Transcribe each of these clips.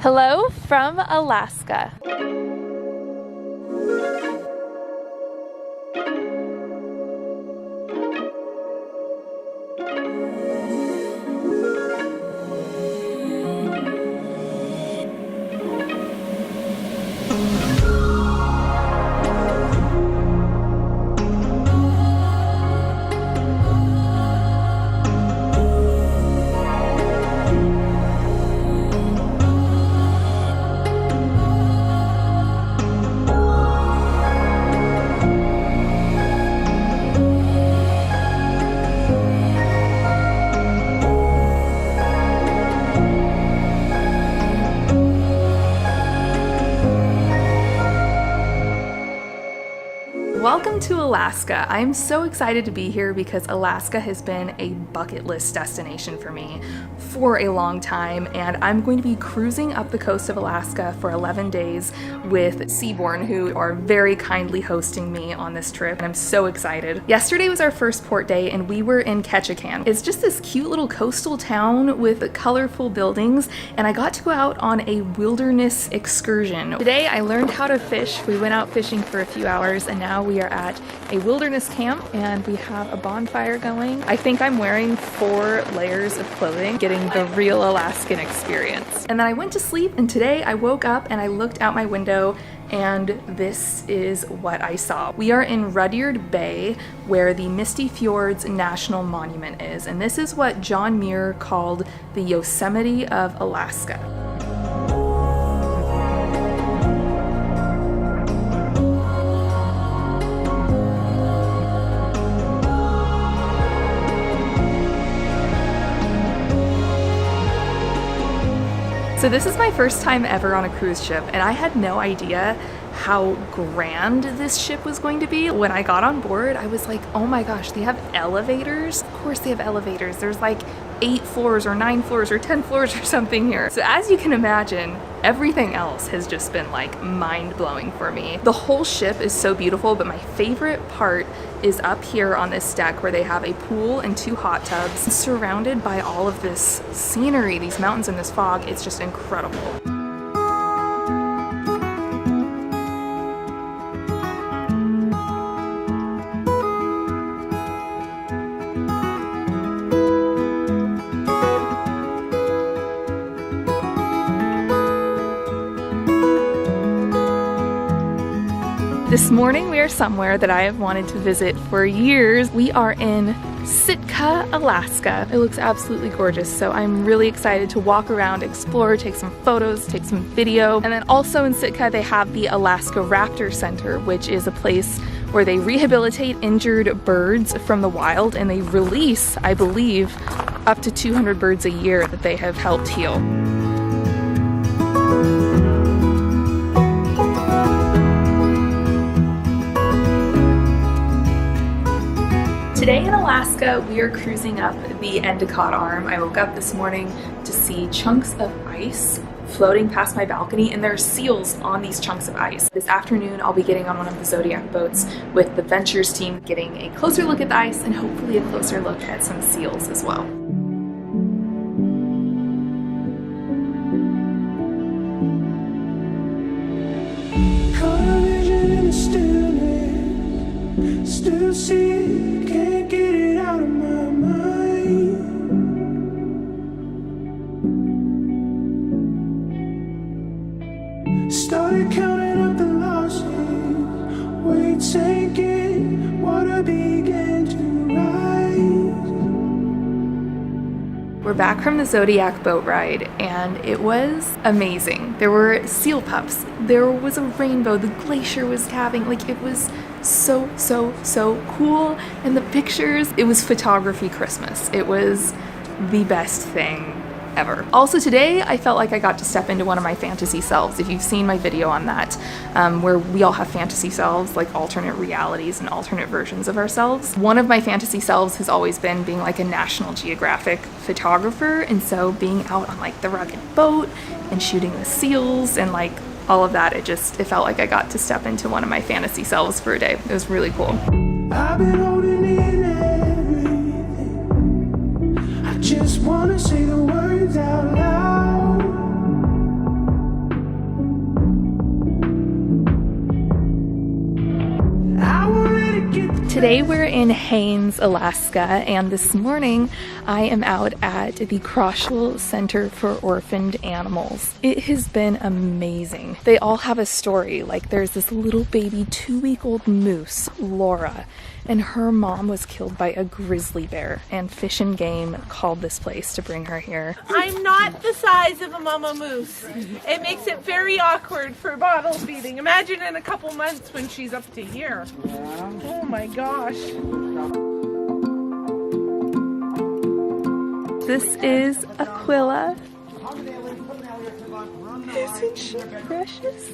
Hello from Alaska. Welcome to Alaska. I'm so excited to be here because Alaska has been a bucket list destination for me for a long time, and I'm going to be cruising up the coast of Alaska for 11 days with Seabourn, who are very kindly hosting me on this trip, and I'm so excited. Yesterday was our first port day and we were in Ketchikan. It's just this cute little coastal town with colorful buildings, and I got to go out on a wilderness excursion. Today I learned how to fish. We went out fishing for a few hours and now we are at a wilderness camp and we have a bonfire going. I think I'm wearing 4 layers of clothing, getting the real Alaskan experience. And then I went to sleep, and today I woke up and I looked out my window and this is what I saw. We are in Rudyard Bay, where the Misty Fjords National Monument is, and this is what John Muir called the Yosemite of Alaska. So this is my first time ever on a cruise ship, and I had no idea how grand this ship was going to be. When I got on board, I was like, oh my gosh, they have elevators? Of course they have elevators. There's like 8 floors or 9 floors or 10 floors or something here. So as you can imagine, everything else has just been like mind-blowing for me. The whole ship is so beautiful, but my favorite part is up here on this deck where they have a pool and 2 hot tubs surrounded by all of this scenery, these mountains and this fog. It's just incredible. This morning we are somewhere that I have wanted to visit for years. We are in Sitka, Alaska. It looks absolutely gorgeous, so I'm really excited to walk around, explore, take some photos, take some video. And then also in Sitka they have the Alaska Raptor Center, which is a place where they rehabilitate injured birds from the wild, and they release, I believe, up to 200 birds a year that they have helped heal. Today in Alaska, we are cruising up the Endicott Arm. I woke up this morning to see chunks of ice floating past my balcony, and there are seals on these chunks of ice. This afternoon, I'll be getting on one of the Zodiac boats with the Ventures team, getting a closer look at the ice and hopefully a closer look at some seals as well. Still see it, can't get it out of my mind. Started counting up the losses, weight sinking, water began to rise. We're back from the Zodiac boat ride, and it was amazing. There were seal pups, there was a rainbow, the glacier was calving, like it was so cool. And the pictures, it was photography Christmas. It was the best thing ever. Also today, I felt like I got to step into one of my fantasy selves. If you've seen my video on that, where we all have fantasy selves, like alternate realities and alternate versions of ourselves. One of my fantasy selves has always been being like a National Geographic photographer, and so being out on like the rugged boat and shooting the seals and like all of that, it felt like I got to step into one of my fantasy selves for a day. It was really cool. I've been holding in everything. I just wanna say the words out loud. Today we're in Haines, Alaska, and this morning I am out at the Kroschel Center for Orphaned Animals. It has been amazing. They all have a story. Like, there's this little baby 2-week-old moose, Laura, and her mom was killed by a grizzly bear, and Fish and Game called this place to bring her here. I'm not the size of a mama moose. It makes it very awkward for bottle feeding. Imagine in a couple months when she's up to here. Oh my gosh. This is Aquila. Isn't she precious?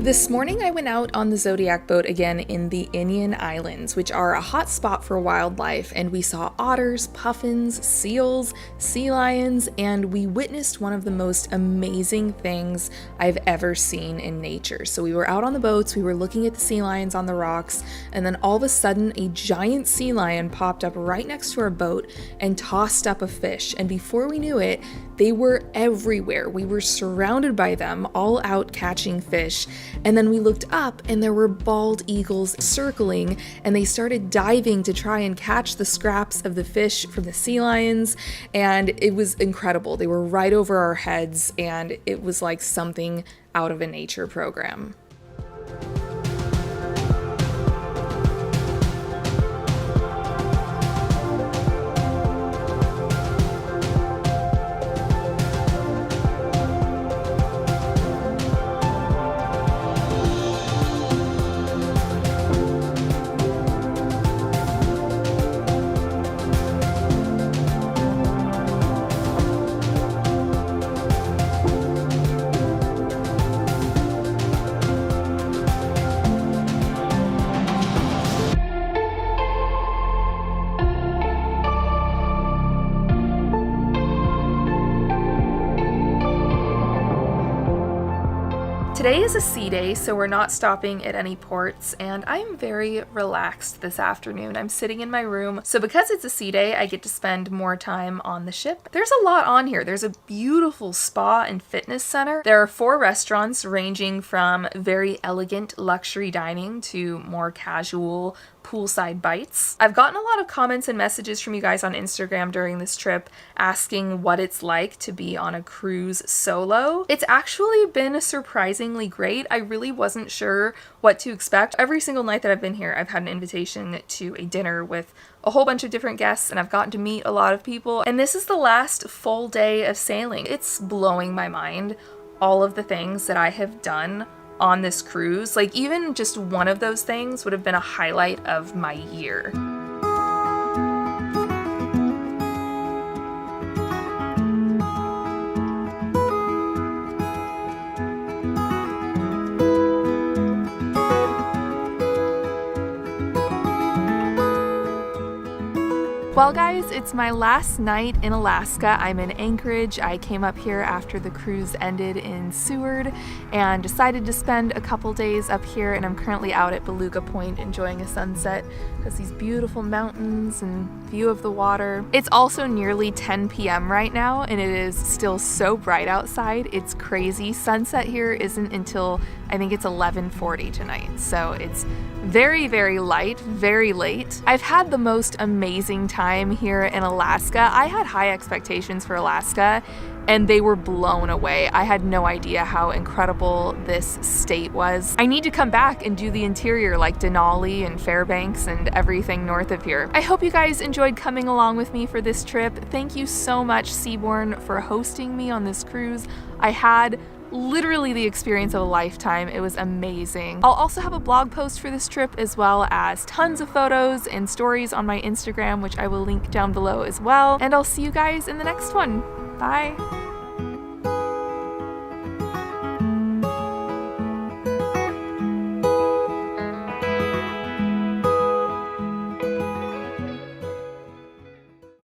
This morning I went out on the Zodiac boat again in the Inyan Islands, which are a hot spot for wildlife, and we saw otters, puffins, seals, sea lions, and we witnessed one of the most amazing things I've ever seen in nature. So we were out on the boats, we were looking at the sea lions on the rocks, and then all of a sudden a giant sea lion popped up right next to our boat and tossed up a fish, and before we knew it, they were everywhere. We were surrounded by them, all out catching fish. And then we looked up and there were bald eagles circling, and they started diving to try and catch the scraps of the fish from the sea lions. And it was incredible. They were right over our heads, and it was like something out of a nature program. Today is a sea day, so we're not stopping at any ports, and I'm very relaxed this afternoon. I'm sitting in my room, so because it's a sea day, I get to spend more time on the ship. There's a lot on here. There's a beautiful spa and fitness center. There are 4 restaurants ranging from very elegant luxury dining to more casual poolside bites. I've gotten a lot of comments and messages from you guys on Instagram during this trip asking what it's like to be on a cruise solo. It's actually been surprisingly great. I really wasn't sure what to expect. Every single night that I've been here, I've had an invitation to a dinner with a whole bunch of different guests, and I've gotten to meet a lot of people. And this is the last full day of sailing. It's blowing my mind, all of the things that I have done on this cruise. Like, even just one of those things would have been a highlight of my year. Well guys, it's my last night in Alaska. I'm in Anchorage. I came up here after the cruise ended in Seward and decided to spend a couple days up here, and I'm currently out at Beluga Point enjoying a sunset. Has these beautiful mountains and view of the water. It's also nearly 10 p.m. right now, and it is still so bright outside. It's crazy. Sunset here isn't until I think it's 11:40 tonight, so it's very, very light, very late. I've had the most amazing time here in Alaska. I had high expectations for Alaska, and they were blown away. I had no idea how incredible this state was. I need to come back and do the interior like Denali and Fairbanks and everything north of here. I hope you guys enjoyed coming along with me for this trip. Thank you so much, Seabourn, for hosting me on this cruise. I had literally the experience of a lifetime. It was amazing. I'll also have a blog post for this trip, as well as tons of photos and stories on my Instagram, which I will link down below as well. And I'll see you guys in the next one. Bye.